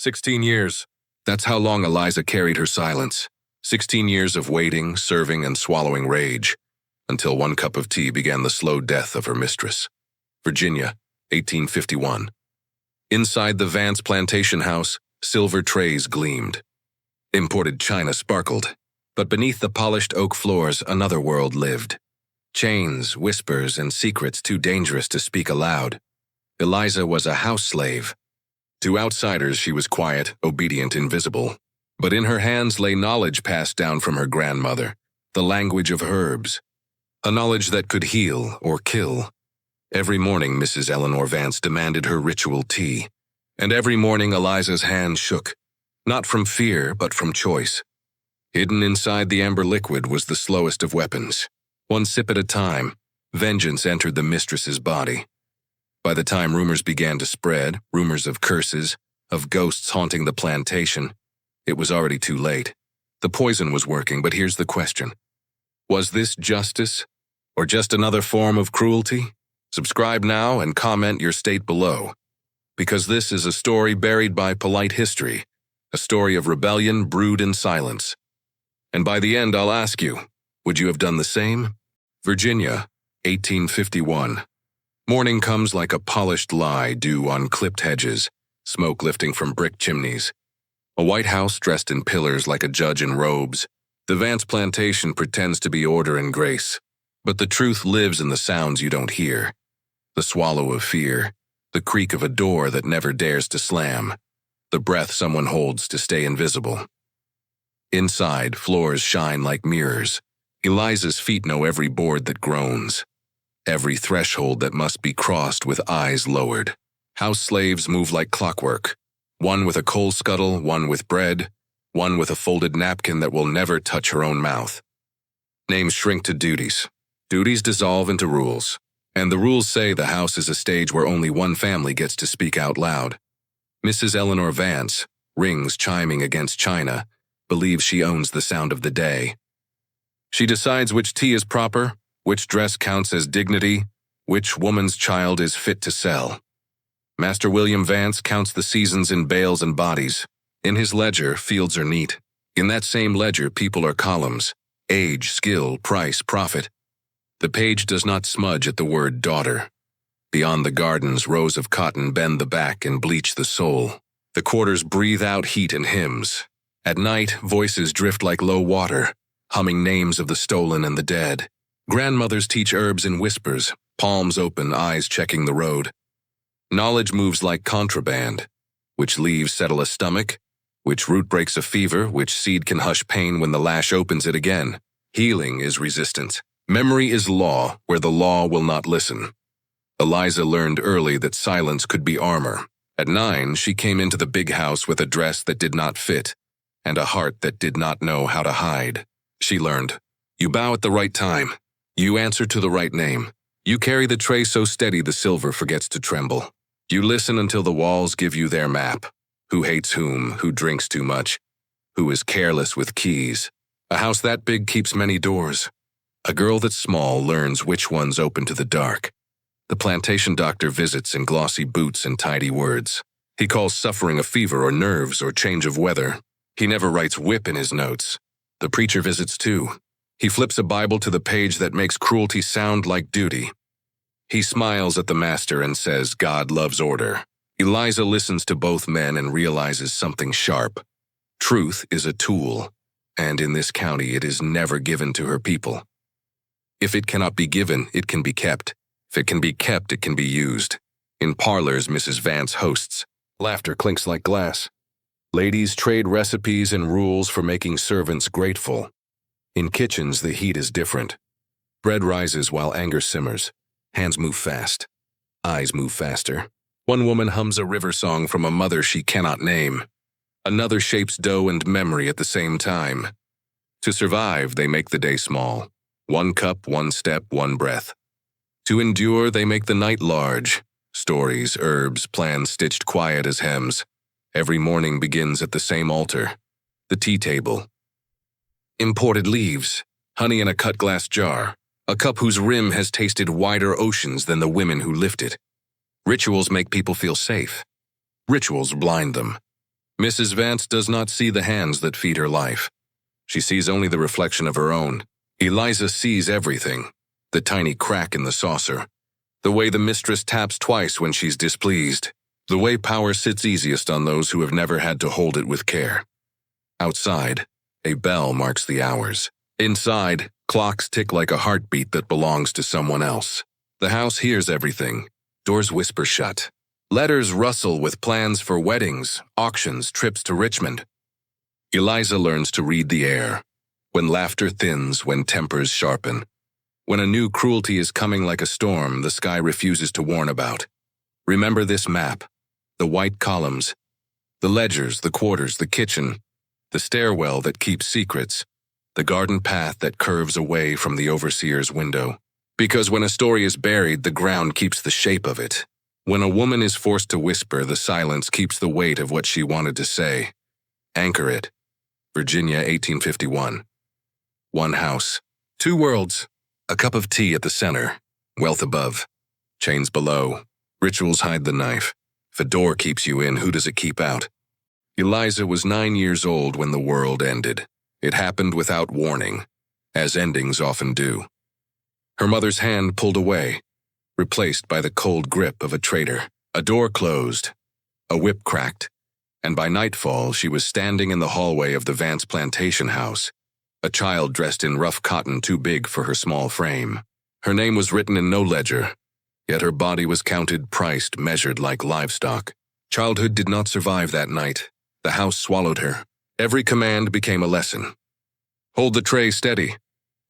16 years. That's how long Eliza carried her silence. 16 years of waiting, serving, and swallowing rage, until one cup of tea began the slow death of her mistress. Virginia, 1851. Inside the Vance Plantation house, silver trays gleamed. Imported china sparkled, but beneath the polished oak floors another world lived. Chains, whispers, and secrets too dangerous to speak aloud. Eliza was a house slave. To outsiders she was quiet, obedient, invisible. But in her hands lay knowledge passed down from her grandmother, the language of herbs, a knowledge that could heal or kill. Every morning Mrs. Eleanor Vance demanded her ritual tea, and every morning Eliza's hand shook, not from fear but from choice. Hidden inside the amber liquid was the slowest of weapons. One sip at a time, vengeance entered the mistress's body. By the time rumors began to spread, rumors of curses, of ghosts haunting the plantation, it was already too late. The poison was working, but here's the question. Was this justice, or just another form of cruelty? Subscribe now and comment your state below, because this is a story buried by polite history, a story of rebellion brewed in silence. And by the end, I'll ask you, would you have done the same? Virginia, 1851. Morning comes like a polished lie, dew on clipped hedges, smoke lifting from brick chimneys. A white house dressed in pillars like a judge in robes. The Vance Plantation pretends to be order and grace, but the truth lives in the sounds you don't hear. The swallow of fear, the creak of a door that never dares to slam, the breath someone holds to stay invisible. Inside, floors shine like mirrors. Eliza's feet know every board that groans, every threshold that must be crossed with eyes lowered. House slaves move like clockwork, one with a coal scuttle, one with bread, one with a folded napkin that will never touch her own mouth. Names shrink to duties. Duties dissolve into rules. And the rules say the house is a stage where only one family gets to speak out loud. Mrs. Eleanor Vance, rings chiming against china, believes she owns the sound of the day. She decides which tea is proper, which dress counts as dignity, which woman's child is fit to sell. Master William Vance counts the seasons in bales and bodies. In his ledger, fields are neat. In that same ledger, people are columns: age, skill, price, profit. The page does not smudge at the word daughter. Beyond the gardens, rows of cotton bend the back and bleach the soul. The quarters breathe out heat and hymns. At night, voices drift like low water, humming names of the stolen and the dead. Grandmothers teach herbs in whispers, palms open, eyes checking the road. Knowledge moves like contraband. Which leaves settle a stomach, which root breaks a fever, which seed can hush pain when the lash opens it again. Healing is resistance. Memory is law where the law will not listen. Eliza learned early that silence could be armor. At 9, she came into the big house with a dress that did not fit, and a heart that did not know how to hide. She learned, you bow at the right time. You answer to the right name. You carry the tray so steady the silver forgets to tremble. You listen until the walls give you their map. Who hates whom, who drinks too much, who is careless with keys. A house that big keeps many doors. A girl that's small learns which ones open to the dark. The plantation doctor visits in glossy boots and tidy words. He calls suffering a fever or nerves or change of weather. He never writes whip in his notes. The preacher visits too. He flips a Bible to the page that makes cruelty sound like duty. He smiles at the master and says God loves order. Eliza listens to both men and realizes something sharp. Truth is a tool, and in this county it is never given to her people. If it cannot be given, it can be kept. If it can be kept, it can be used. In parlors, Mrs. Vance hosts. Laughter clinks like glass. Ladies trade recipes and rules for making servants grateful. In kitchens, the heat is different. Bread rises while anger simmers. Hands move fast. Eyes move faster. One woman hums a river song from a mother she cannot name. Another shapes dough and memory at the same time. To survive, they make the day small. One cup, one step, one breath. To endure, they make the night large. Stories, herbs, plans stitched quiet as hems. Every morning begins at the same altar. The tea table. Imported leaves. Honey in a cut glass jar. A cup whose rim has tasted wider oceans than the women who lift it. Rituals make people feel safe. Rituals blind them. Mrs. Vance does not see the hands that feed her life. She sees only the reflection of her own. Eliza sees everything. The tiny crack in the saucer. The way the mistress taps twice when she's displeased. The way power sits easiest on those who have never had to hold it with care. Outside, a bell marks the hours. Inside, clocks tick like a heartbeat that belongs to someone else. The house hears everything. Doors whisper shut. Letters rustle with plans for weddings, auctions, trips to Richmond. Eliza learns to read the air. When laughter thins, when tempers sharpen. When a new cruelty is coming like a storm the sky refuses to warn about. Remember this map. The white columns. The ledgers, the quarters, the kitchen. The stairwell that keeps secrets. The garden path that curves away from the overseer's window. Because when a story is buried, the ground keeps the shape of it. When a woman is forced to whisper, the silence keeps the weight of what she wanted to say. Anchor it. Virginia, 1851. One house. Two worlds. A cup of tea at the center. Wealth above. Chains below. Rituals hide the knife. If a door keeps you in, who does it keep out? Eliza was 9 years old when the world ended. It happened without warning, as endings often do. Her mother's hand pulled away, replaced by the cold grip of a traitor. A door closed, a whip cracked, and by nightfall she was standing in the hallway of the Vance Plantation house, a child dressed in rough cotton too big for her small frame. Her name was written in no ledger, yet her body was counted, priced, measured like livestock. Childhood did not survive that night. The house swallowed her. Every command became a lesson. Hold the tray steady.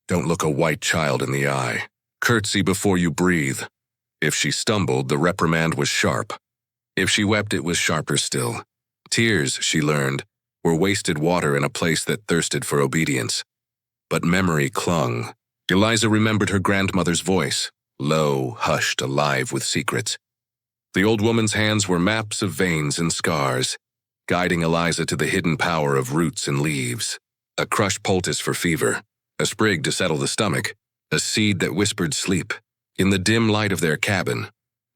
Don't look a white child in the eye. Curtsy before you breathe. If she stumbled, the reprimand was sharp. If she wept, it was sharper still. Tears, she learned, were wasted water in a place that thirsted for obedience. But memory clung. Eliza remembered her grandmother's voice, low, hushed, alive with secrets. The old woman's hands were maps of veins and scars, guiding Eliza to the hidden power of roots and leaves. A crushed poultice for fever, a sprig to settle the stomach, a seed that whispered sleep. In the dim light of their cabin,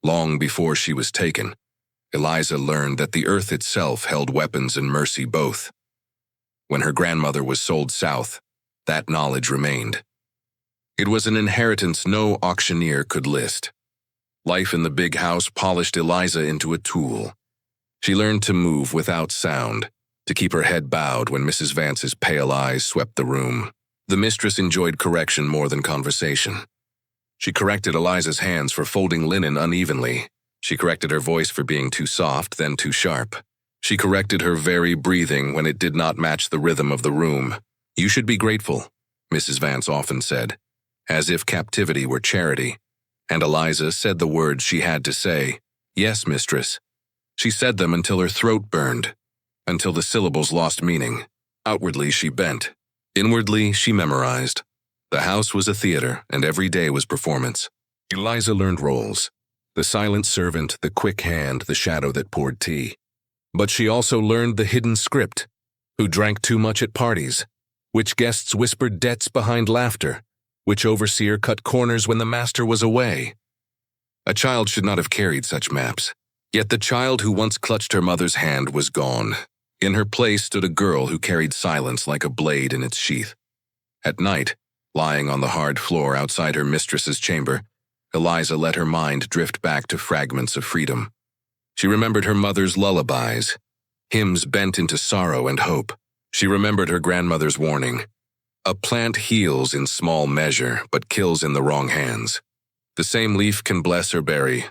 long before she was taken, Eliza learned that the earth itself held weapons and mercy both. When her grandmother was sold south, that knowledge remained. It was an inheritance no auctioneer could list. Life in the big house polished Eliza into a tool. She learned to move without sound, to keep her head bowed when Mrs. Vance's pale eyes swept the room. The mistress enjoyed correction more than conversation. She corrected Eliza's hands for folding linen unevenly. She corrected her voice for being too soft, then too sharp. She corrected her very breathing when it did not match the rhythm of the room. You should be grateful, Mrs. Vance often said, as if captivity were charity. And Eliza said the words she had to say. Yes, mistress. She said them until her throat burned, until the syllables lost meaning. Outwardly, she bent. Inwardly, she memorized. The house was a theater, and every day was performance. Eliza learned roles. The silent servant, the quick hand, the shadow that poured tea. But she also learned the hidden script. Who drank too much at parties? Which guests whispered debts behind laughter? Which overseer cut corners when the master was away? A child should not have carried such maps. Yet the child who once clutched her mother's hand was gone. In her place stood a girl who carried silence like a blade in its sheath. At night, lying on the hard floor outside her mistress's chamber, Eliza let her mind drift back to fragments of freedom. She remembered her mother's lullabies, hymns bent into sorrow and hope. She remembered her grandmother's warning. A plant heals in small measure, but kills in the wrong hands. The same leaf can bless or bury.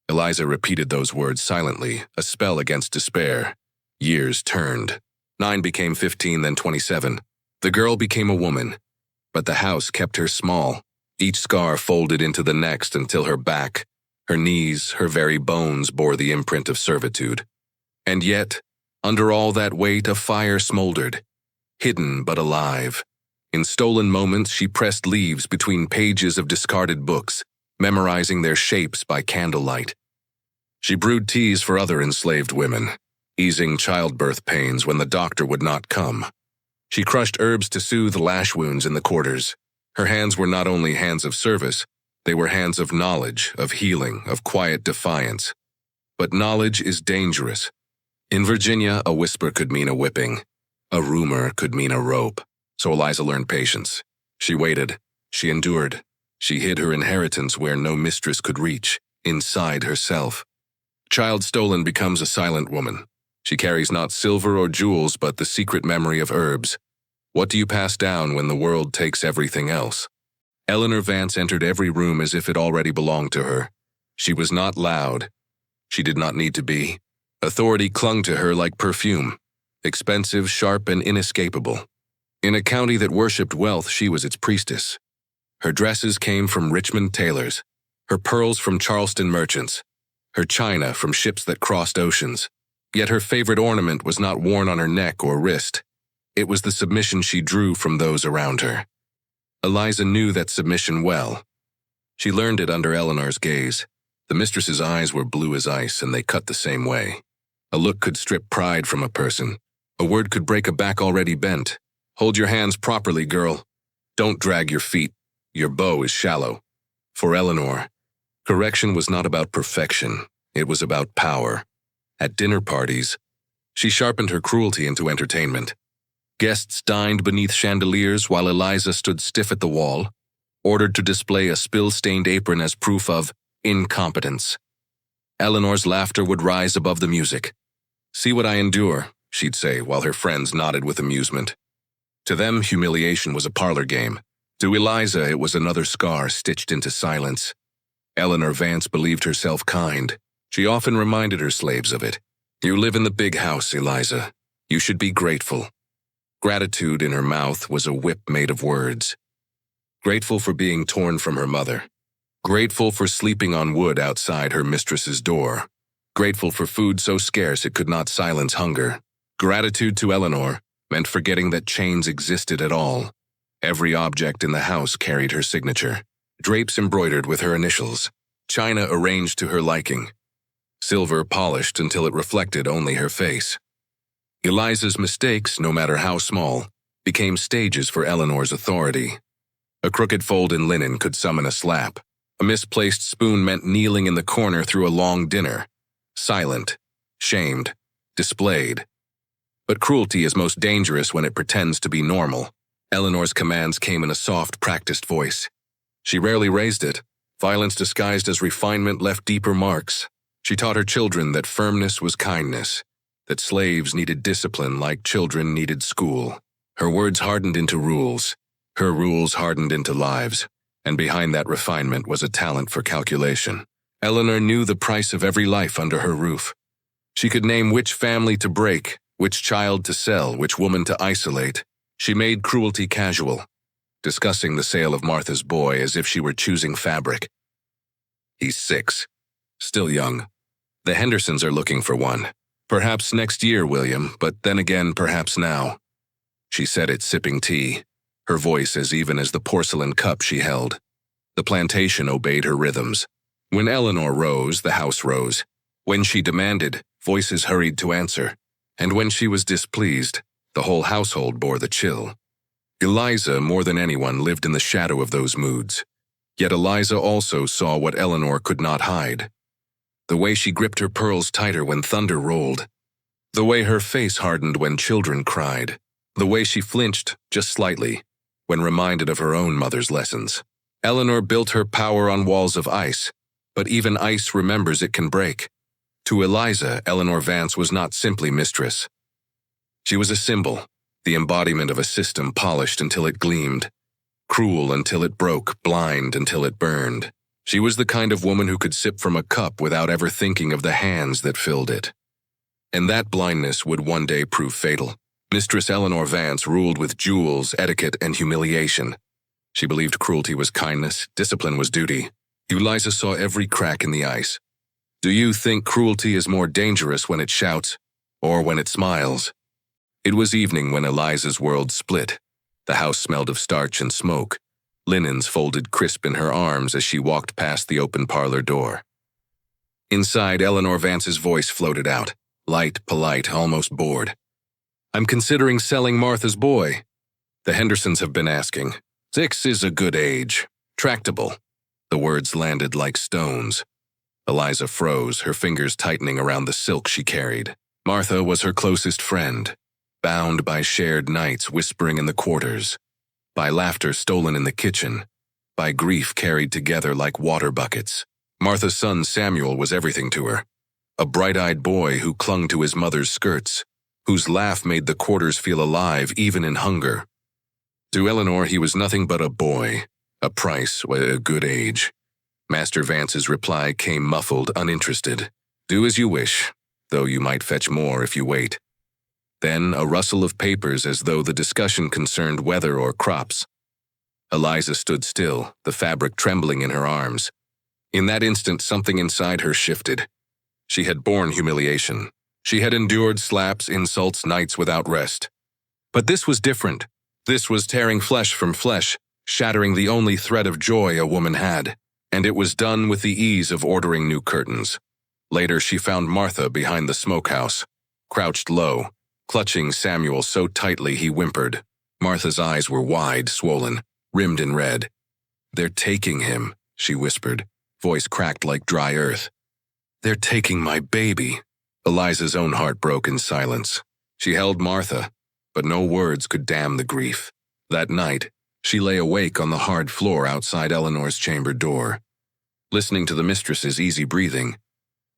Eliza repeated those words silently, a spell against despair. Years turned. 9 became 15, then 27. The girl became a woman, but the house kept her small. Each scar folded into the next until her back, her knees, her very bones bore the imprint of servitude. And yet, under all that weight, a fire smoldered, hidden but alive. In stolen moments, she pressed leaves between pages of discarded books, memorizing their shapes by candlelight. She brewed teas for other enslaved women, easing childbirth pains when the doctor would not come. She crushed herbs to soothe lash wounds in the quarters. Her hands were not only hands of service, they were hands of knowledge, of healing, of quiet defiance. But knowledge is dangerous. In Virginia, a whisper could mean a whipping. A rumor could mean a rope. So Eliza learned patience. She waited. She endured. She hid her inheritance where no mistress could reach, inside herself. Child stolen becomes a silent woman. She carries not silver or jewels, but the secret memory of herbs. What do you pass down when the world takes everything else? Eleanor Vance entered every room as if it already belonged to her. She was not loud. She did not need to be. Authority clung to her like perfume, expensive, sharp, and inescapable. In a county that worshipped wealth, she was its priestess. Her dresses came from Richmond tailors, her pearls from Charleston merchants, her china from ships that crossed oceans. Yet her favorite ornament was not worn on her neck or wrist. It was the submission she drew from those around her. Eliza knew that submission well. She learned it under Eleanor's gaze. The mistress's eyes were blue as ice, and they cut the same way. A look could strip pride from a person. A word could break a back already bent. Hold your hands properly, girl. Don't drag your feet. Your bow is shallow. For Eleanor, correction was not about perfection. It was about power. At dinner parties, she sharpened her cruelty into entertainment. Guests dined beneath chandeliers while Eliza stood stiff at the wall, ordered to display a spill-stained apron as proof of incompetence. Eleanor's laughter would rise above the music. "See what I endure," she'd say, while her friends nodded with amusement. To them, humiliation was a parlor game. To Eliza, it was another scar stitched into silence. Eleanor Vance believed herself kind. She often reminded her slaves of it. "You live in the big house, Eliza. You should be grateful." Gratitude in her mouth was a whip made of words. Grateful for being torn from her mother. Grateful for sleeping on wood outside her mistress's door. Grateful for food so scarce it could not silence hunger. Gratitude to Eleanor meant forgetting that chains existed at all. Every object in the house carried her signature. Drapes embroidered with her initials. China arranged to her liking. Silver polished until it reflected only her face. Eliza's mistakes, no matter how small, became stages for Eleanor's authority. A crooked fold in linen could summon a slap. A misplaced spoon meant kneeling in the corner through a long dinner. Silent, shamed, displayed. But cruelty is most dangerous when it pretends to be normal. Eleanor's commands came in a soft, practiced voice. She rarely raised it. Violence disguised as refinement left deeper marks. She taught her children that firmness was kindness, that slaves needed discipline like children needed school. Her words hardened into rules. Her rules hardened into lives. And behind that refinement was a talent for calculation. Eleanor knew the price of every life under her roof. She could name which family to break, which child to sell, which woman to isolate. She made cruelty casual, discussing the sale of Martha's boy as if she were choosing fabric. "He's 6. Still young. The Hendersons are looking for one. Perhaps next year, William, but then again, perhaps now." She said it sipping tea, her voice as even as the porcelain cup she held. The plantation obeyed her rhythms. When Eleanor rose, the house rose. When she demanded, voices hurried to answer. And when she was displeased, the whole household bore the chill. Eliza, more than anyone, lived in the shadow of those moods. Yet Eliza also saw what Eleanor could not hide. The way she gripped her pearls tighter when thunder rolled. The way her face hardened when children cried. The way she flinched, just slightly, when reminded of her own mother's lessons. Eleanor built her power on walls of ice, but even ice remembers it can break. To Eliza, Eleanor Vance was not simply mistress. She was a symbol, the embodiment of a system polished until it gleamed, cruel until it broke, blind until it burned. She was the kind of woman who could sip from a cup without ever thinking of the hands that filled it. And that blindness would one day prove fatal. Mistress Eleanor Vance ruled with jewels, etiquette, and humiliation. She believed cruelty was kindness, discipline was duty. Eliza saw every crack in the ice. Do you think cruelty is more dangerous when it shouts, or when it smiles? It was evening when Eliza's world split. The house smelled of starch and smoke. Linens folded crisp in her arms as she walked past the open parlor door. Inside, Eleanor Vance's voice floated out, light, polite, almost bored. "I'm considering selling Martha's boy. The Hendersons have been asking. 6 is a good age. Tractable." The words landed like stones. Eliza froze, her fingers tightening around the silk she carried. Martha was her closest friend, bound by shared nights whispering in the quarters, by laughter stolen in the kitchen, by grief carried together like water buckets. Martha's son Samuel was everything to her, a bright-eyed boy who clung to his mother's skirts, whose laugh made the quarters feel alive even in hunger. To Eleanor, he was nothing but a boy, a price, a good age. Master Vance's reply came muffled, uninterested. Do as you wish, though you might fetch more if you wait. Then a rustle of papers as though the discussion concerned weather or crops. Eliza stood still, the fabric trembling in her arms. In that instant, something inside her shifted. She had borne humiliation. She had endured slaps, insults, nights without rest. But this was different. This was tearing flesh from flesh, shattering the only thread of joy a woman had. And it was done with the ease of ordering new curtains. Later, she found Martha behind the smokehouse, crouched low, clutching Samuel so tightly he whimpered. Martha's eyes were wide, swollen, rimmed in red. "They're taking him," she whispered, voice cracked like dry earth. "They're taking my baby." Eliza's own heart broke in silence. She held Martha, but no words could dam the grief. That night, she lay awake on the hard floor outside Eleanor's chamber door, listening to the mistress's easy breathing,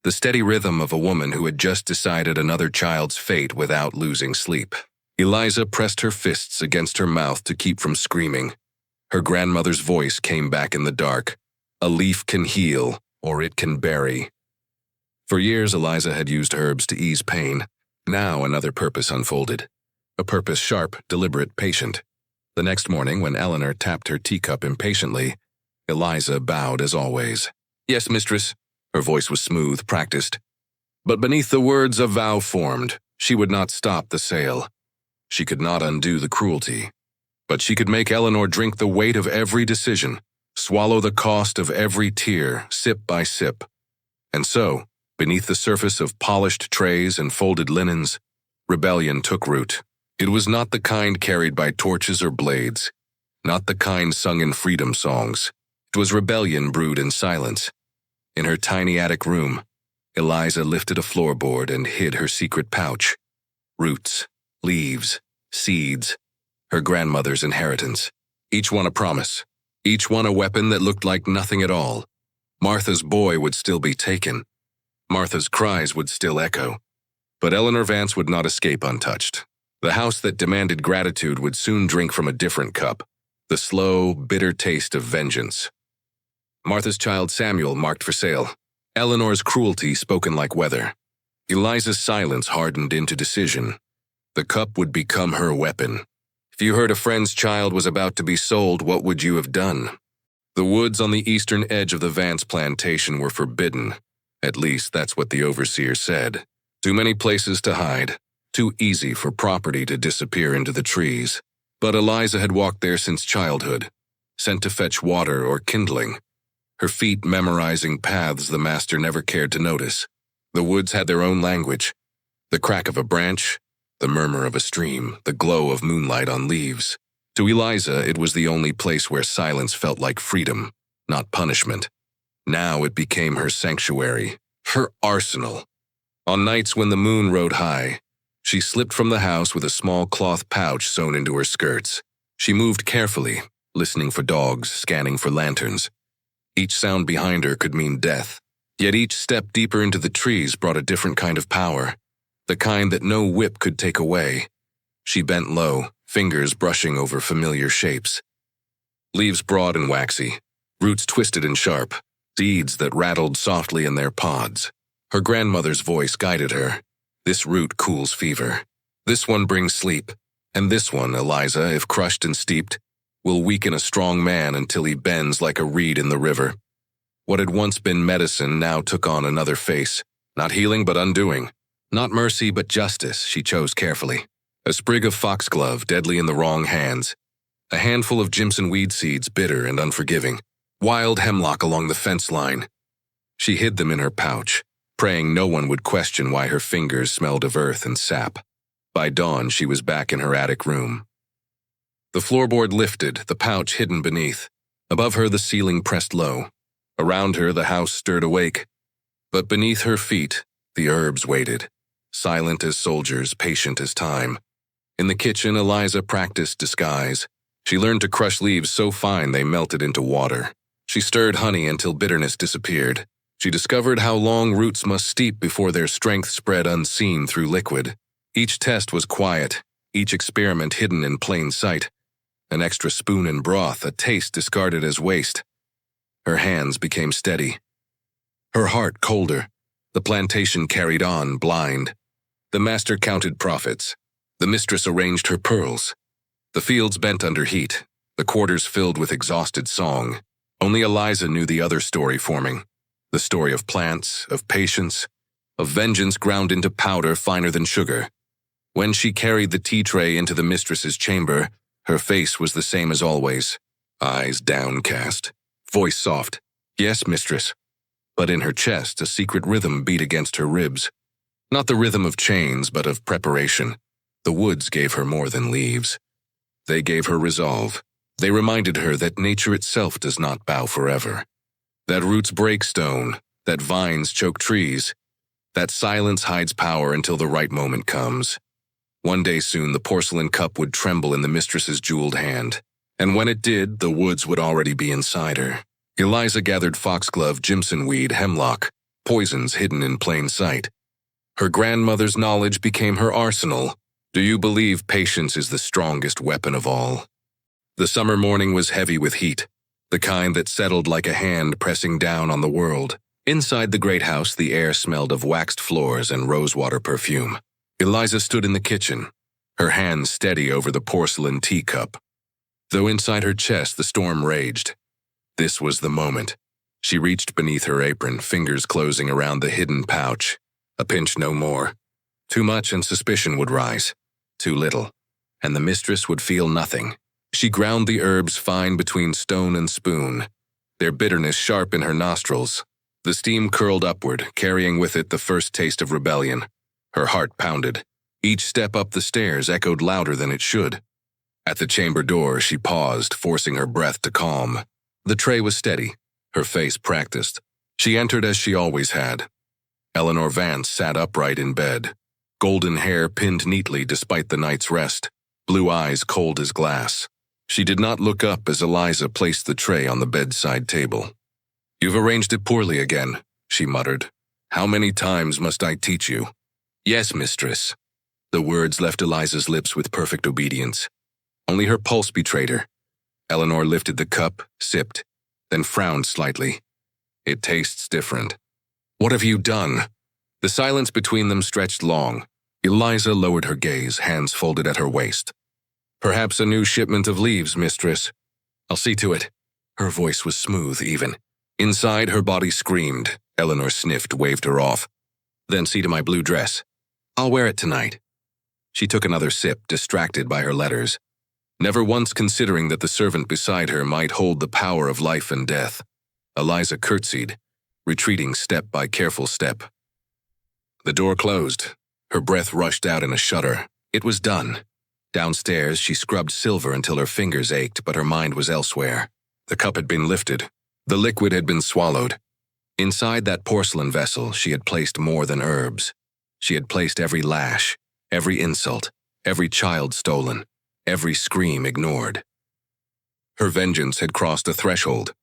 the steady rhythm of a woman who had just decided another child's fate without losing sleep. Eliza pressed her fists against her mouth to keep from screaming. Her grandmother's voice came back in the dark. "A leaf can heal, or it can bury." For years, Eliza had used herbs to ease pain. Now another purpose unfolded. A purpose sharp, deliberate, patient. The next morning, when Eleanor tapped her teacup impatiently, Eliza bowed as always. "Yes, mistress." Her voice was smooth, practiced. But beneath the words a vow formed. She would not stop the sale. She could not undo the cruelty. But she could make Eleanor drink the weight of every decision, swallow the cost of every tear, sip by sip. And so, beneath the surface of polished trays and folded linens, rebellion took root. It was not the kind carried by torches or blades, not the kind sung in freedom songs. It was rebellion brewed in silence. In her tiny attic room, Eliza lifted a floorboard and hid her secret pouch. Roots, leaves, seeds, her grandmother's inheritance. Each one a promise, each one a weapon that looked like nothing at all. Martha's boy would still be taken. Martha's cries would still echo. But Eleanor Vance would not escape untouched. The house that demanded gratitude would soon drink from a different cup, the slow, bitter taste of vengeance. Martha's child Samuel marked for sale. Eleanor's cruelty spoken like weather. Eliza's silence hardened into decision. The cup would become her weapon. If you heard a friend's child was about to be sold, what would you have done? The woods on the eastern edge of the Vance plantation were forbidden. At least that's what the overseer said. Too many places to hide. Too easy for property to disappear into the trees. But Eliza had walked there since childhood, sent to fetch water or kindling, her feet memorizing paths the master never cared to notice. The woods had their own language. The crack of a branch, the murmur of a stream, the glow of moonlight on leaves. To Eliza, it was the only place where silence felt like freedom, not punishment. Now it became her sanctuary, her arsenal. On nights when the moon rode high, she slipped from the house with a small cloth pouch sewn into her skirts. She moved carefully, listening for dogs, scanning for lanterns. Each sound behind her could mean death, yet each step deeper into the trees brought a different kind of power, the kind that no whip could take away. She bent low, fingers brushing over familiar shapes. Leaves broad and waxy, roots twisted and sharp, seeds that rattled softly in their pods. Her grandmother's voice guided her. This root cools fever. This one brings sleep. And this one, Eliza, if crushed and steeped, will weaken a strong man until he bends like a reed in the river. What had once been medicine now took on another face. Not healing, but undoing. Not mercy, but justice, she chose carefully. A sprig of foxglove, deadly in the wrong hands. A handful of Jimson weed seeds, bitter and unforgiving. Wild hemlock along the fence line. She hid them in her pouch, praying no one would question why her fingers smelled of earth and sap. By dawn, she was back in her attic room. The floorboard lifted, the pouch hidden beneath. Above her, the ceiling pressed low. Around her, the house stirred awake. But beneath her feet, the herbs waited. silent as soldiers, patient as time. In the kitchen, Eliza practiced disguise. She learned to crush leaves so fine they melted into water. She stirred honey until bitterness disappeared. She discovered how long roots must steep before their strength spread unseen through liquid. Each test was quiet, each experiment hidden in plain sight. An extra spoon in broth, a taste discarded as waste. Her hands became steady. Her heart colder. The plantation carried on, blind. The master counted profits. The mistress arranged her pearls. The fields bent under heat, the quarters filled with exhausted song. Only Eliza knew the other story forming. The story of plants, of patience, of vengeance ground into powder finer than sugar. When she carried the tea tray into the mistress's chamber, her face was the same as always. Eyes downcast, voice soft. "Yes, mistress." But in her chest, a secret rhythm beat against her ribs. Not the rhythm of chains, but of preparation. The woods gave her more than leaves. They gave her resolve. They reminded her that nature itself does not bow forever. That roots break stone, that vines choke trees, that silence hides power until the right moment comes. One day soon, the porcelain cup would tremble in the mistress's jeweled hand. And when it did, the woods would already be inside her. Eliza gathered foxglove, jimson weed, hemlock, poisons hidden in plain sight. Her grandmother's knowledge became her arsenal. Do you believe patience is the strongest weapon of all? The summer morning was heavy with heat, the kind that settled like a hand pressing down on the world. Inside the great house, the air smelled of waxed floors and rosewater perfume. Eliza stood in the kitchen, her hands steady over the porcelain teacup. Though inside her chest the storm raged. This was the moment. She reached beneath her apron, fingers closing around the hidden pouch. A pinch no more. Too much and suspicion would rise. Too little, and the mistress would feel nothing. She ground the herbs fine between stone and spoon, their bitterness sharp in her nostrils. The steam curled upward, carrying with it the first taste of rebellion. Her heart pounded. Each step up the stairs echoed louder than it should. At the chamber door, she paused, forcing her breath to calm. The tray was steady, her face practiced. She entered as she always had. Eleanor Vance sat upright in bed, golden hair pinned neatly despite the night's rest, blue eyes cold as glass. She did not look up as Eliza placed the tray on the bedside table. "You've arranged it poorly again," she muttered. "How many times must I teach you?" "Yes, mistress." The words left Eliza's lips with perfect obedience. Only her pulse betrayed her. Eleanor lifted the cup, sipped, then frowned slightly. "It tastes different." "What have you done?" The silence between them stretched long. Eliza lowered her gaze, hands folded at her waist. "Perhaps a new shipment of leaves, mistress." "I'll see to it." Her voice was smooth, even. Inside, her body screamed. Eleanor sniffed, waved her off. "Then see to my blue dress. I'll wear it tonight." She took another sip, distracted by her letters, never once considering that the servant beside her might hold the power of life and death. Eliza curtsied, retreating step by careful step. The door closed. Her breath rushed out in a shudder. It was done. Downstairs, she scrubbed silver until her fingers ached, but her mind was elsewhere. The cup had been lifted. The liquid had been swallowed. Inside that porcelain vessel, she had placed more than herbs. She had placed every lash, every insult, every child stolen, every scream ignored. Her vengeance had crossed a threshold,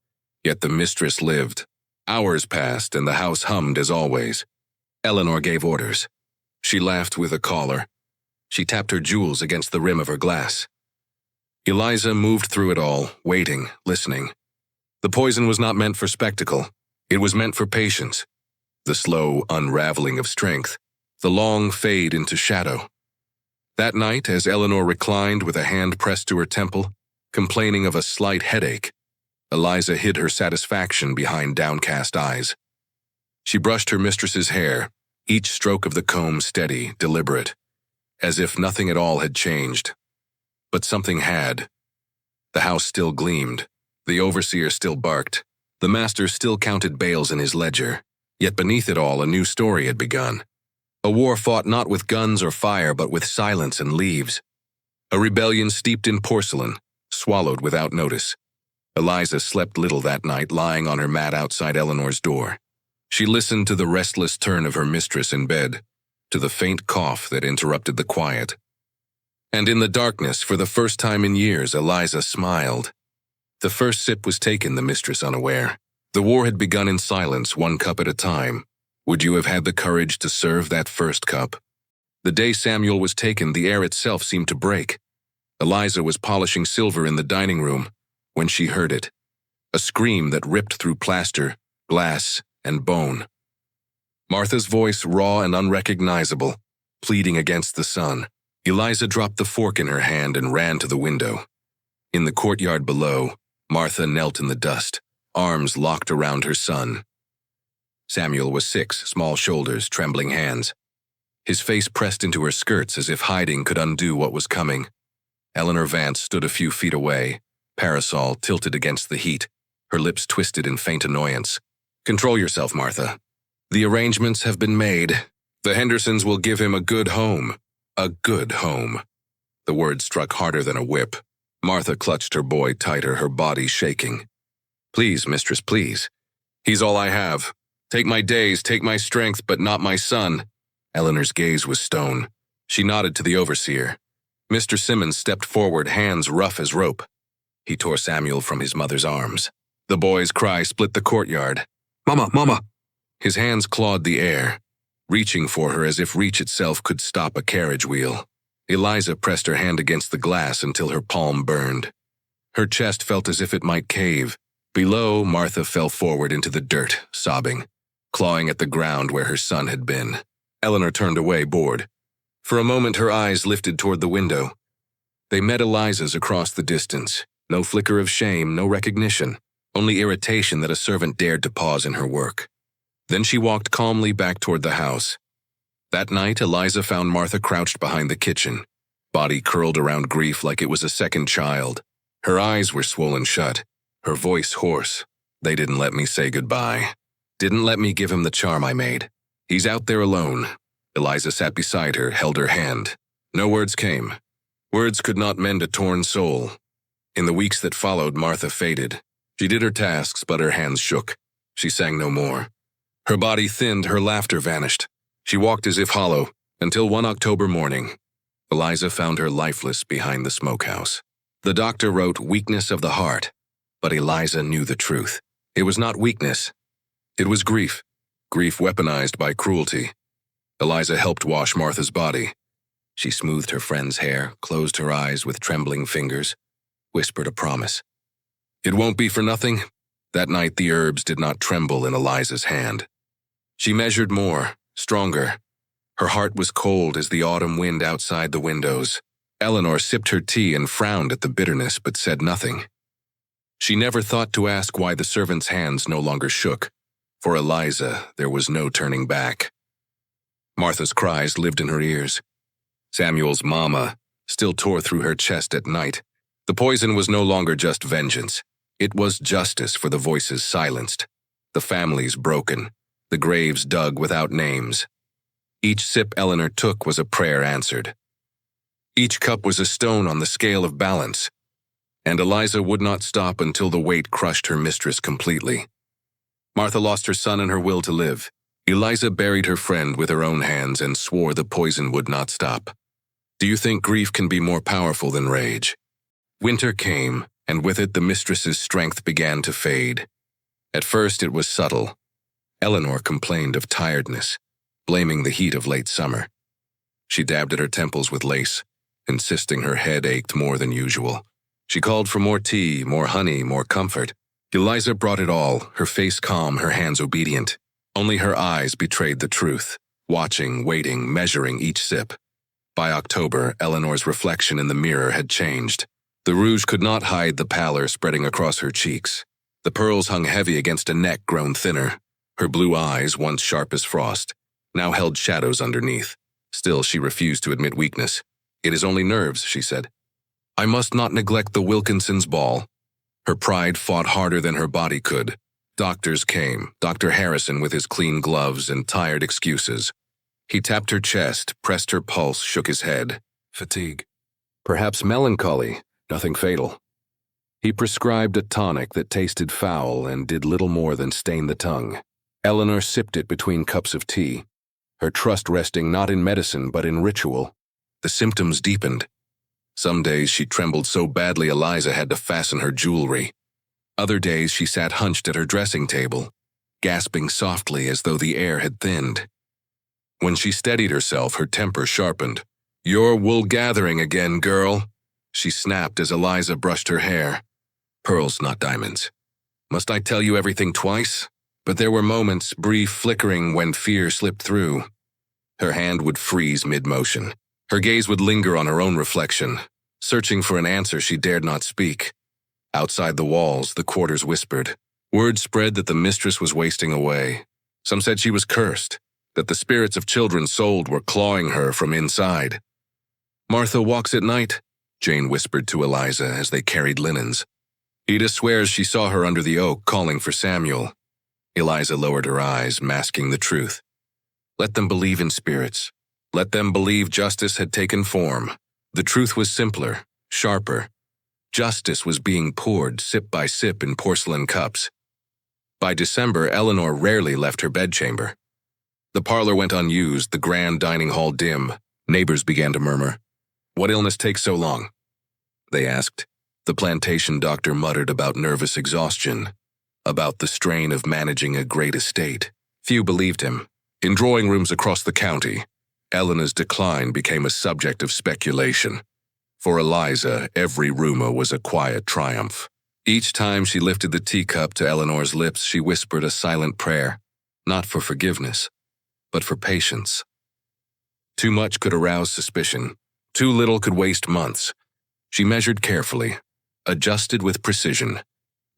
yet the mistress lived. Hours passed and the house hummed as always. Eleanor gave orders. She laughed with a caller. She tapped her jewels against the rim of her glass. Eliza moved through it all, waiting, listening. The poison was not meant for spectacle. It was meant for patience. The slow unraveling of strength, the long fade into shadow. That night, as Eleanor reclined with a hand pressed to her temple, complaining of a slight headache, Eliza hid her satisfaction behind downcast eyes. She brushed her mistress's hair, each stroke of the comb steady, deliberate, as if nothing at all had changed. But something had. The house still gleamed, the overseer still barked, the master still counted bales in his ledger, yet beneath it all a new story had begun. A war fought not with guns or fire, but with silence and leaves. A rebellion steeped in porcelain, swallowed without notice. Eliza slept little that night, lying on her mat outside Eleanor's door. She listened to the restless turn of her mistress in bed, to the faint cough that interrupted the quiet. And in the darkness, for the first time in years, Eliza smiled. The first sip was taken, the mistress unaware. The war had begun in silence, one cup at a time. Would you have had the courage to serve that first cup? The day Samuel was taken, the air itself seemed to break. Eliza was polishing silver in the dining room when she heard it. A scream that ripped through plaster, glass, and bone. Martha's voice, raw and unrecognizable, pleading against the son. Eliza dropped the fork in her hand and ran to the window. In the courtyard below, Martha knelt in the dust, arms locked around her son. Samuel was 6, small shoulders, trembling hands. His face pressed into her skirts as if hiding could undo what was coming. Eleanor Vance stood a few feet away, parasol tilted against the heat, her lips twisted in faint annoyance. "Control yourself, Martha. The arrangements have been made. The Hendersons will give him a good home. A good home." The word struck harder than a whip. Martha clutched her boy tighter, her body shaking. "Please, mistress, please. He's all I have. Take my days, take my strength, but not my son." Eleanor's gaze was stone. She nodded to the overseer. Mr. Simmons stepped forward, hands rough as rope. He tore Samuel from his mother's arms. The boy's cry split the courtyard. "Mama, Mama!" His hands clawed the air, reaching for her as if reach itself could stop a carriage wheel. Eliza pressed her hand against the glass until her palm burned. Her chest felt as if it might cave. Below, Martha fell forward into the dirt, sobbing, clawing at the ground where her son had been. Eleanor turned away, bored. For a moment, her eyes lifted toward the window. They met Eliza's across the distance. No flicker of shame, no recognition, only irritation that a servant dared to pause in her work. Then she walked calmly back toward the house. That night, Eliza found Martha crouched behind the kitchen, body curled around grief like it was a second child. Her eyes were swollen shut, her voice hoarse. "They didn't let me say goodbye. Didn't let me give him the charm I made. He's out there alone." Eliza sat beside her, held her hand. No words came. Words could not mend a torn soul. In the weeks that followed, Martha faded. She did her tasks, but her hands shook. She sang no more. Her body thinned, her laughter vanished. She walked as if hollow, until one October morning, Eliza found her lifeless behind the smokehouse. The doctor wrote weakness of the heart, but Eliza knew the truth. It was not weakness. It was grief. Grief weaponized by cruelty. Eliza helped wash Martha's body. She smoothed her friend's hair, closed her eyes with trembling fingers, whispered a promise. It won't be for nothing. That night the herbs did not tremble in Eliza's hand. She measured more, stronger. Her heart was cold as the autumn wind outside the windows. Eleanor sipped her tea and frowned at the bitterness but said nothing. She never thought to ask why the servant's hands no longer shook. For Eliza, there was no turning back. Martha's cries lived in her ears. Samuel's "mama" still tore through her chest at night. The poison was no longer just vengeance. It was justice for the voices silenced, the families broken, the graves dug without names. Each sip Eleanor took was a prayer answered. Each cup was a stone on the scale of balance, and Eliza would not stop until the weight crushed her mistress completely. Martha lost her son and her will to live. Eliza buried her friend with her own hands and swore the poison would not stop. Do you think grief can be more powerful than rage? Winter came, and with it the mistress's strength began to fade. At first it was subtle. Eleanor complained of tiredness, blaming the heat of late summer. She dabbed at her temples with lace, insisting her head ached more than usual. She called for more tea, more honey, more comfort. Eliza brought it all, her face calm, her hands obedient. Only her eyes betrayed the truth, watching, waiting, measuring each sip. By October, Eleanor's reflection in the mirror had changed. The rouge could not hide the pallor spreading across her cheeks. The pearls hung heavy against a neck grown thinner. Her blue eyes, once sharp as frost, now held shadows underneath. Still, she refused to admit weakness. "It is only nerves," she said. "I must not neglect the Wilkinsons' ball." Her pride fought harder than her body could. Doctors came, Dr. Harrison with his clean gloves and tired excuses. He tapped her chest, pressed her pulse, shook his head. Fatigue. Perhaps melancholy, nothing fatal. He prescribed a tonic that tasted foul and did little more than stain the tongue. Eleanor sipped it between cups of tea. her trust resting not in medicine but in ritual. The symptoms deepened. Some days she trembled so badly Eliza had to fasten her jewelry. Other days she sat hunched at her dressing table, gasping softly as though the air had thinned. When she steadied herself, her temper sharpened. "You're wool-gathering again, girl," she snapped as Eliza brushed her hair. "Pearls, not diamonds. Must I tell you everything twice?" But there were moments, brief, flickering, when fear slipped through. Her hand would freeze mid-motion. Her gaze would linger on her own reflection, searching for an answer she dared not speak. Outside the walls, the quarters whispered. Word spread that the mistress was wasting away. Some said she was cursed, that the spirits of children sold were clawing her from inside. "Martha walks at night," Jane whispered to Eliza as they carried linens. Edith swears she saw her under the oak calling for Samuel. Eliza lowered her eyes, masking the truth. Let them believe in spirits. Let them believe justice had taken form. The truth was simpler, sharper. Justice was being poured sip by sip in porcelain cups. By December, Eleanor rarely left her bedchamber. The parlor went unused, the grand dining hall dim. Neighbors began to murmur. "What illness takes so long?" they asked. The plantation doctor muttered about nervous exhaustion, about the strain of managing a great estate. Few believed him. In drawing rooms across the county, Eleanor's decline became a subject of speculation. For Eliza, every rumor was a quiet triumph. Each time she lifted the teacup to Eleanor's lips, she whispered a silent prayer, not for forgiveness, but for patience. Too much could arouse suspicion. Too little could waste months. She measured carefully, adjusted with precision,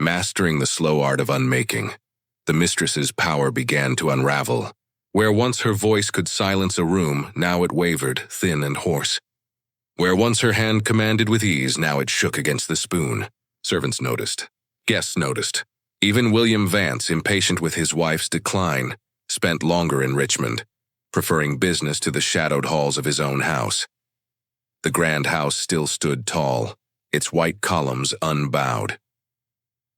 mastering the slow art of unmaking. The mistress's power began to unravel. Where once her voice could silence a room, now it wavered, thin and hoarse. Where once her hand commanded with ease, now it shook against the spoon. Servants noticed. Guests noticed. Even William Vance, impatient with his wife's decline, spent longer in Richmond, preferring business to the shadowed halls of his own house. The grand house still stood tall, its white columns unbowed.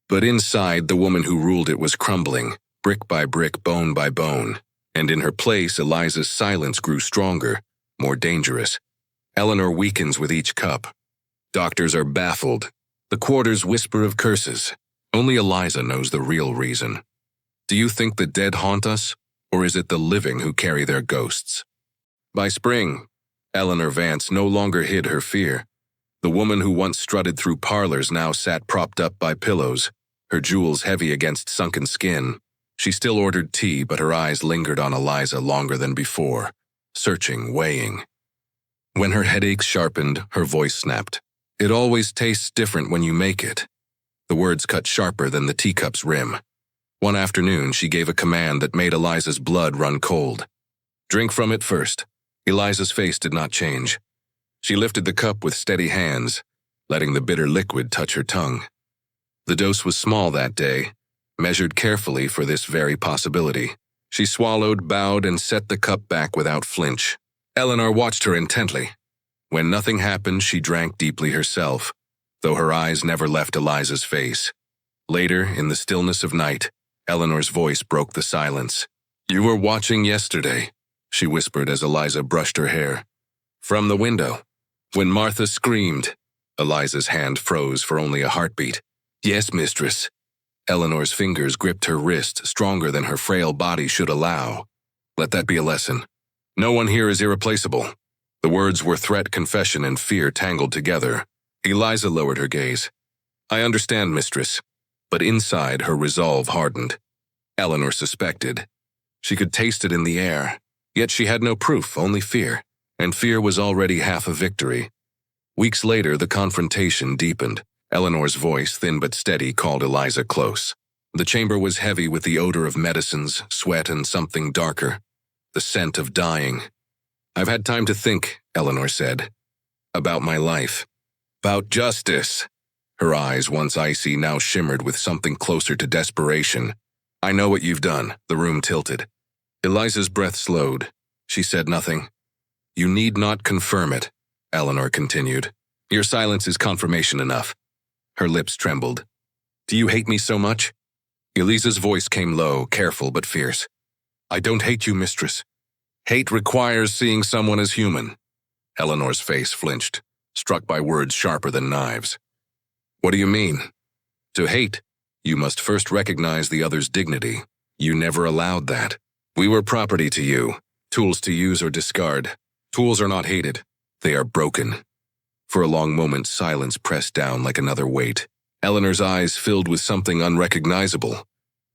But inside, the woman who ruled it was crumbling, brick by brick, bone by bone. And in her place, Eliza's silence grew stronger, more dangerous. Eleanor weakens with each cup. Doctors are baffled. The quarters whisper of curses. Only Eliza knows the real reason. Do you think the dead haunt us, or is it the living who carry their ghosts? By spring, Eleanor Vance no longer hid her fear. The woman who once strutted through parlors now sat propped up by pillows, her jewels heavy against sunken skin. She still ordered tea, but her eyes lingered on Eliza longer than before, searching, weighing. When her headaches sharpened, her voice snapped. "It always tastes different when you make it." The words cut sharper than the teacup's rim. One afternoon, she gave a command that made Eliza's blood run cold. "Drink from it first." Eliza's face did not change. She lifted the cup with steady hands, letting the bitter liquid touch her tongue. The dose was small that day, measured carefully for this very possibility. She swallowed, bowed, and set the cup back without flinch. Eleanor watched her intently. When nothing happened, she drank deeply herself, though her eyes never left Eliza's face. Later, in the stillness of night, Eleanor's voice broke the silence. "You were watching yesterday," she whispered as Eliza brushed her hair. "From the window. When Martha screamed." Eliza's hand froze for only a heartbeat. "Yes, mistress." Eleanor's fingers gripped her wrist stronger than her frail body should allow. "Let that be a lesson. No one here is irreplaceable." The words were threat, confession, and fear tangled together. Eliza lowered her gaze. "I understand, mistress." But inside, her resolve hardened. Eleanor suspected. She could taste it in the air. Yet she had no proof, only fear. And fear was already half a victory. Weeks later, the confrontation deepened. Eleanor's voice, thin but steady, called Eliza close. The chamber was heavy with the odor of medicines, sweat, and something darker. The scent of dying. "I've had time to think," Eleanor said. "About my life. About justice." Her eyes, once icy, now shimmered with something closer to desperation. "I know what you've done." The room tilted. Eliza's breath slowed. She said nothing. "You need not confirm it," Eleanor continued. "Your silence is confirmation enough." Her lips trembled. "Do you hate me so much?" Eliza's voice came low, careful but fierce. "I don't hate you, mistress. Hate requires seeing someone as human. Eleanor's face flinched, struck by words sharper than knives. What do you mean? To hate, you must first recognize the other's dignity. You never allowed that. We were property to you, tools to use or discard. Tools are not hated. They are broken. For a long moment, silence pressed down like another weight. Eleanor's eyes filled with something unrecognizable.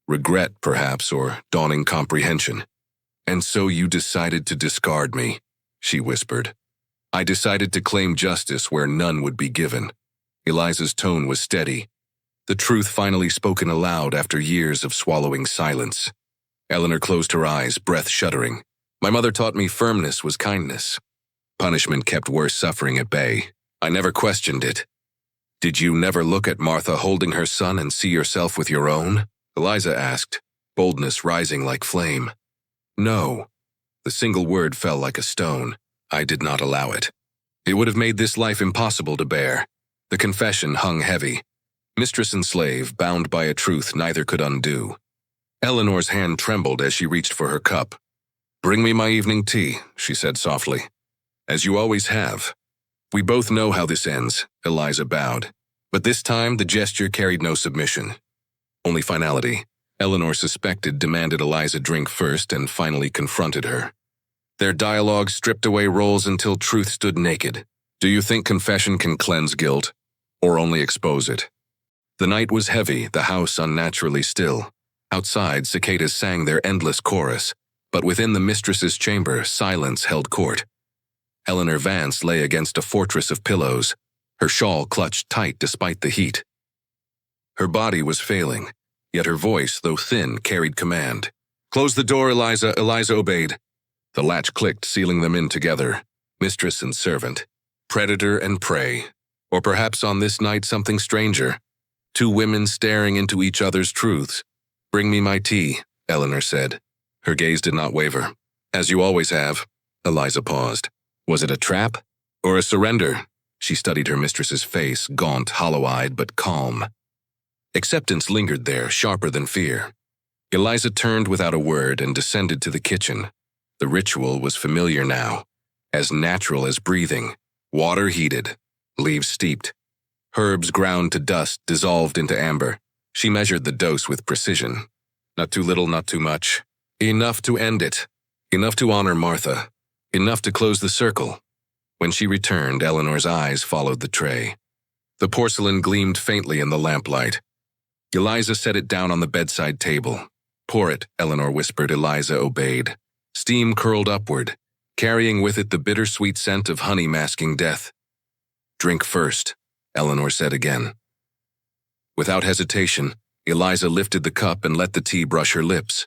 Regret, perhaps, or dawning comprehension. And so you decided to discard me, she whispered. I decided to claim justice where none would be given. Eliza's tone was steady, the truth finally spoken aloud after years of swallowing silence. Eleanor closed her eyes, breath shuddering. My mother taught me firmness was kindness. Punishment kept worse suffering at bay. I never questioned it. Did you never look at Martha holding her son and see yourself with your own? Eliza asked, boldness rising like flame. No. The single word fell like a stone. I did not allow it. It would have made this life impossible to bear. The confession hung heavy. Mistress and slave, bound by a truth neither could undo. Eleanor's hand trembled as she reached for her cup. Bring me my evening tea, she said softly. As you always have. We both know how this ends, Eliza bowed. But this time the gesture carried no submission. Only finality. Eleanor suspected demanded Eliza drink first and finally confronted her. Their dialogue stripped away roles until truth stood naked. Do you think confession can cleanse guilt, or only expose it? The night was heavy, the house unnaturally still. Outside, cicadas sang their endless chorus, but within the mistress's chamber, silence held court. Eleanor Vance lay against a fortress of pillows, her shawl clutched tight despite the heat. Her body was failing, yet her voice, though thin, carried command. Close the door, Eliza. Eliza obeyed. The latch clicked, sealing them in together, mistress and servant, predator and prey, or perhaps on this night something stranger. Two women staring into each other's truths. Bring me my tea, Eleanor said. Her gaze did not waver. As you always have. Eliza paused. Was it a trap? Or a surrender? She studied her mistress's face, gaunt, hollow-eyed, but calm. Acceptance lingered there, sharper than fear. Eliza turned without a word and descended to the kitchen. The ritual was familiar now, as natural as breathing. Water heated, leaves steeped. Herbs ground to dust, dissolved into amber. She measured the dose with precision. Not too little, not too much. Enough to end it. Enough to honor Martha. Enough to close the circle. When she returned, Eleanor's eyes followed the tray. The porcelain gleamed faintly in the lamplight. Eliza set it down on the bedside table. Pour it, Eleanor whispered. Eliza obeyed. Steam curled upward, carrying with it the bittersweet scent of honey masking death. Drink first, Eleanor said again. Without hesitation, Eliza lifted the cup and let the tea brush her lips.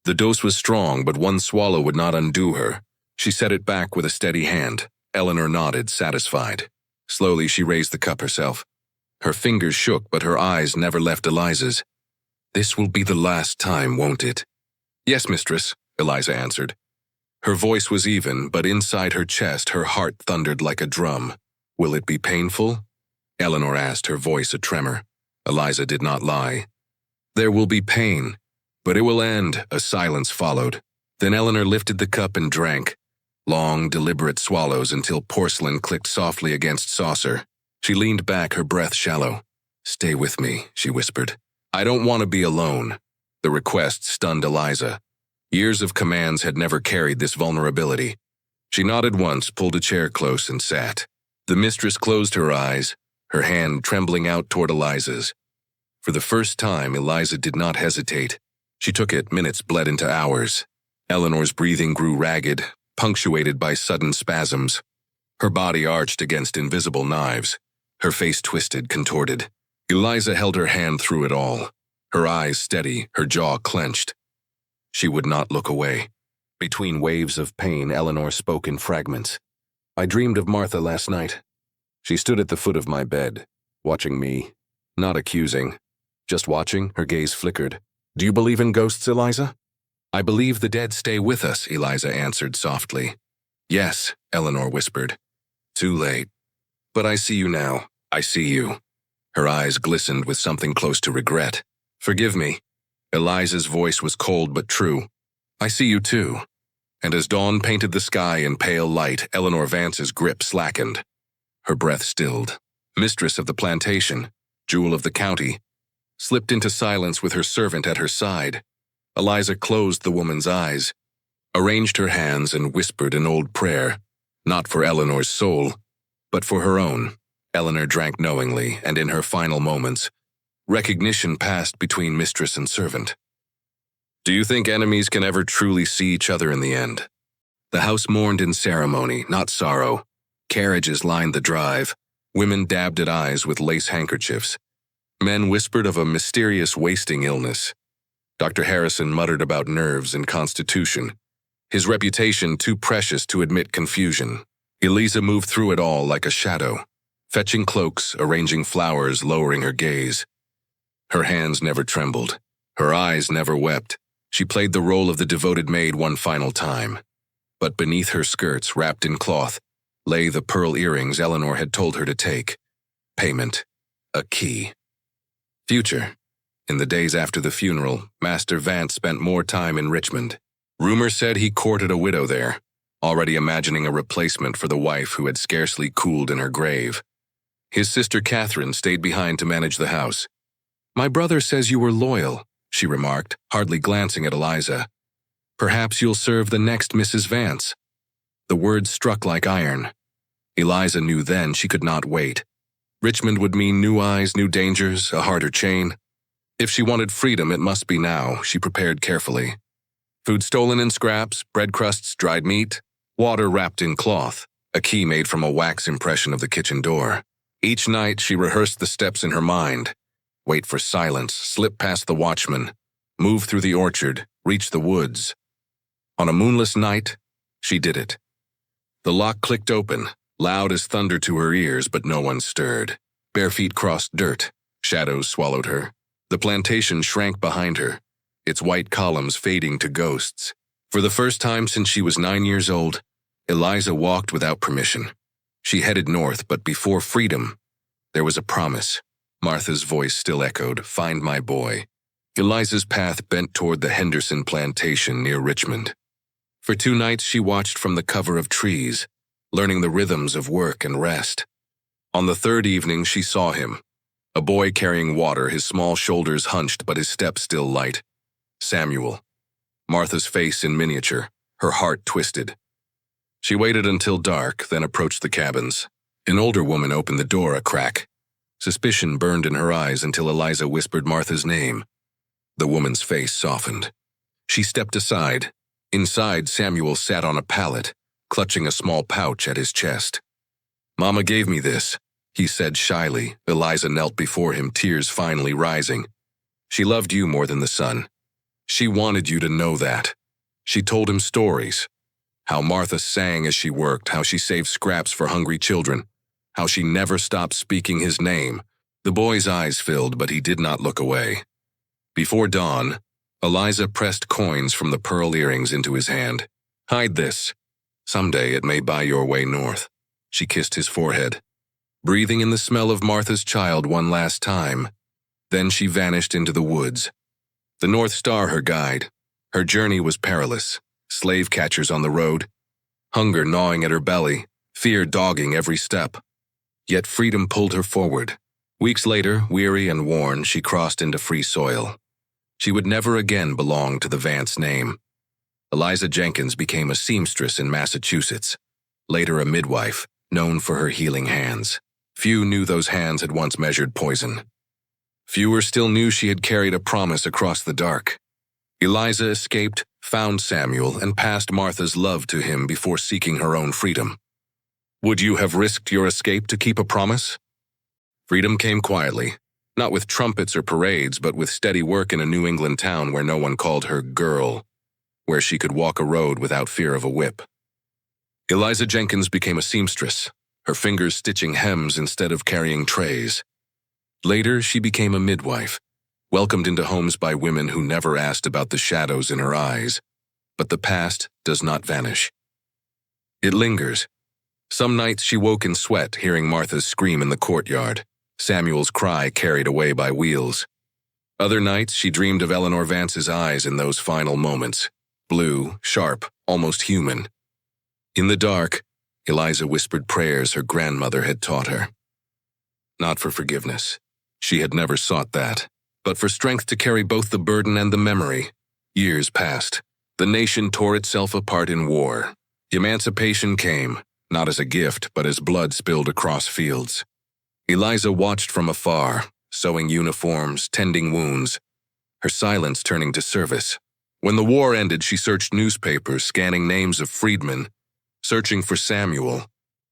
The dose was strong, but one swallow would not undo her. She set it back with a steady hand. Eleanor nodded, satisfied. Slowly she raised the cup herself. Her fingers shook, but her eyes never left Eliza's. This will be the last time, won't it? Yes, mistress, Eliza answered. Her voice was even, but inside her chest her heart thundered like a drum. Will it be painful? Eleanor asked, her voice a tremor. Eliza did not lie. There will be pain, but it will end. A silence followed. Then Eleanor lifted the cup and drank. Long, deliberate swallows until porcelain clicked softly against saucer. She leaned back, her breath shallow. Stay with me, she whispered. I don't want to be alone. The request stunned Eliza. Years of commands had never carried this vulnerability. She nodded once, pulled a chair close, and sat. The mistress closed her eyes, her hand trembling out toward Eliza's. For the first time, Eliza did not hesitate. She took it, minutes bled into hours. Eleanor's breathing grew ragged, punctuated by sudden spasms. Her body arched against invisible knives. Her face twisted, contorted. Eliza held her hand through it all, her eyes steady, her jaw clenched. She would not look away. Between waves of pain, Eleanor spoke in fragments. I dreamed of Martha last night. She stood at the foot of my bed, watching me, not accusing, just watching. Her gaze flickered. Do you believe in ghosts, Eliza? I believe the dead stay with us, Eliza answered softly. Yes, Eleanor whispered. Too late. But I see you now. I see you. Her eyes glistened with something close to regret. Forgive me. Eliza's voice was cold but true. I see you too. and as dawn painted the sky in pale light, Eleanor Vance's grip slackened. Her breath stilled. Mistress of the plantation, jewel of the county, slipped into silence with her servant at her side. Eliza closed the woman's eyes, arranged her hands, and whispered an old prayer, not for Eleanor's soul, but for her own. Eleanor drank knowingly, and in her final moments, recognition passed between mistress and servant. Do you think enemies can ever truly see each other in the end? The house mourned in ceremony, not sorrow. Carriages lined the drive. Women dabbed at eyes with lace handkerchiefs. Men whispered of a mysterious wasting illness. Dr. Harrison muttered about nerves and constitution, his reputation too precious to admit confusion. Eliza moved through it all like a shadow, fetching cloaks, arranging flowers, lowering her gaze. Her hands never trembled. Her eyes never wept. She played the role of the devoted maid one final time. But beneath her skirts, wrapped in cloth, lay the pearl earrings Eleanor had told her to take. Payment. A key. Future. In the days after the funeral, Master Vance spent more time in Richmond. Rumor said he courted a widow there, already imagining a replacement for the wife who had scarcely cooled in her grave. His sister Catherine stayed behind to manage the house. "My brother says you were loyal," she remarked, hardly glancing at Eliza. "Perhaps you'll serve the next Mrs. Vance." The words struck like iron. Eliza knew then she could not wait. Richmond would mean new eyes, new dangers, a harder chain. If she wanted freedom, it must be now, she prepared carefully. Food stolen in scraps, bread crusts, dried meat, water wrapped in cloth, a key made from a wax impression of the kitchen door. Each night she rehearsed the steps in her mind. Wait for silence, slip past the watchman, move through the orchard, reach the woods. On a moonless night, she did it. The lock clicked open, loud as thunder to her ears, but no one stirred. Bare feet crossed dirt. Shadows swallowed her. The plantation shrank behind her, its white columns fading to ghosts. For the first time since she was 9 years old, Eliza walked without permission. She headed north, but before freedom, there was a promise. Martha's voice still echoed, "Find my boy." Eliza's path bent toward the Henderson plantation near Richmond. For 2 nights she watched from the cover of trees, learning the rhythms of work and rest. On the 3rd evening she saw him, a boy carrying water, his small shoulders hunched but his step still light. Samuel. Martha's face in miniature, her heart twisted. She waited until dark, then approached the cabins. An older woman opened the door a crack. Suspicion burned in her eyes until Eliza whispered Martha's name. The woman's face softened. She stepped aside. Inside, Samuel sat on a pallet, clutching a small pouch at his chest. "Mama gave me this," he said shyly. Eliza knelt before him, tears finally rising. "She loved you more than the son. She wanted you to know that." She told him stories. How Martha sang as she worked, how she saved scraps for hungry children, how she never stopped speaking his name. The boy's eyes filled, but he did not look away. Before dawn, Eliza pressed coins from the pearl earrings into his hand. "Hide this. Someday it may buy your way north." She kissed his forehead, breathing in the smell of Martha's child one last time. Then she vanished into the woods. The North Star her guide. Her journey was perilous. Slave catchers on the road, hunger gnawing at her belly, fear dogging every step. Yet freedom pulled her forward. Weeks later, weary and worn, she crossed into free soil. She would never again belong to the Vance name. Eliza Jenkins became a seamstress in Massachusetts, later a midwife, known for her healing hands. Few knew those hands had once measured poison. Fewer still knew she had carried a promise across the dark. Eliza escaped, found Samuel, and passed Martha's love to him before seeking her own freedom. Would you have risked your escape to keep a promise? Freedom came quietly, not with trumpets or parades, but with steady work in a New England town where no one called her girl, where she could walk a road without fear of a whip. Eliza Jenkins became a seamstress, her fingers stitching hems instead of carrying trays. Later, she became a midwife, welcomed into homes by women who never asked about the shadows in her eyes. But the past does not vanish. It lingers. Some nights she woke in sweat, hearing Martha's scream in the courtyard, Samuel's cry carried away by wheels. Other nights she dreamed of Eleanor Vance's eyes in those final moments, blue, sharp, almost human. In the dark, Eliza whispered prayers her grandmother had taught her. Not for forgiveness. She had never sought that, but for strength to carry both the burden and the memory. Years passed. The nation tore itself apart in war. Emancipation came, not as a gift, but as blood spilled across fields. Eliza watched from afar, sewing uniforms, tending wounds, her silence turning to service. When the war ended, she searched newspapers, scanning names of freedmen, searching for Samuel.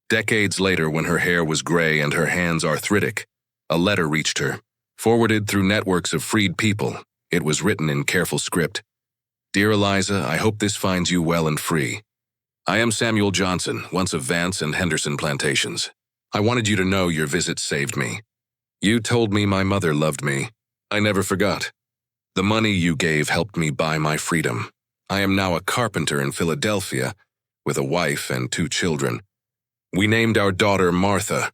Decades later, when her hair was gray and her hands arthritic, a letter reached her, forwarded through networks of freed people. It was written in careful script. "Dear Eliza, I hope this finds you well and free. I am Samuel Johnson, once of Vance and Henderson plantations. I wanted you to know your visit saved me. You told me my mother loved me. I never forgot. The money you gave helped me buy my freedom. I am now a carpenter in Philadelphia, with a wife and 2 children. We named our daughter Martha.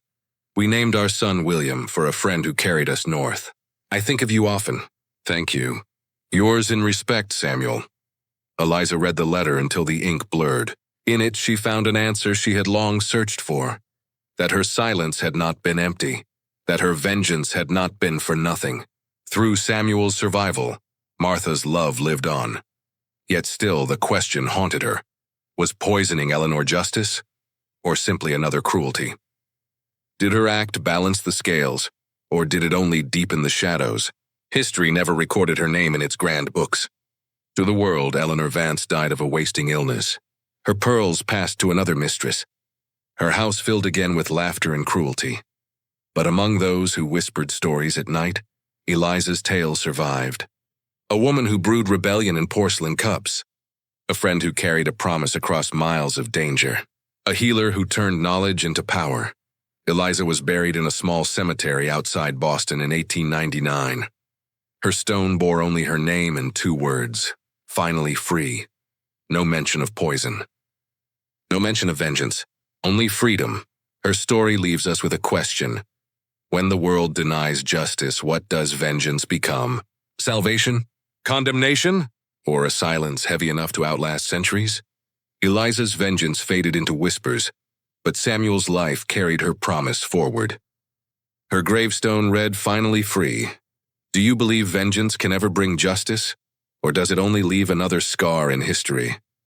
We named our son William for a friend who carried us north. I think of you often. Thank you. Yours in respect, Samuel." Eliza read the letter until the ink blurred. In it, she found an answer she had long searched for. That her silence had not been empty. That her vengeance had not been for nothing. Through Samuel's survival, Martha's love lived on. Yet still the question haunted her. Was poisoning Eleanor justice, or simply another cruelty? Did her act balance the scales, or did it only deepen the shadows? History never recorded her name in its grand books. To the world, Eleanor Vance died of a wasting illness. Her pearls passed to another mistress. Her house filled again with laughter and cruelty. But among those who whispered stories at night, Eliza's tale survived. A woman who brewed rebellion in porcelain cups. A friend who carried a promise across miles of danger. A healer who turned knowledge into power. Eliza was buried in a small cemetery outside Boston in 1899. Her stone bore only her name and 2 words, "Finally free." No mention of poison. No mention of vengeance. Only freedom. Her story leaves us with a question. When the world denies justice, what does vengeance become? Salvation? Condemnation? Or a silence heavy enough to outlast centuries? Eliza's vengeance faded into whispers, but Samuel's life carried her promise forward. Her gravestone read, "Finally free." Do you believe vengeance can ever bring justice? Or does it only leave another scar in history?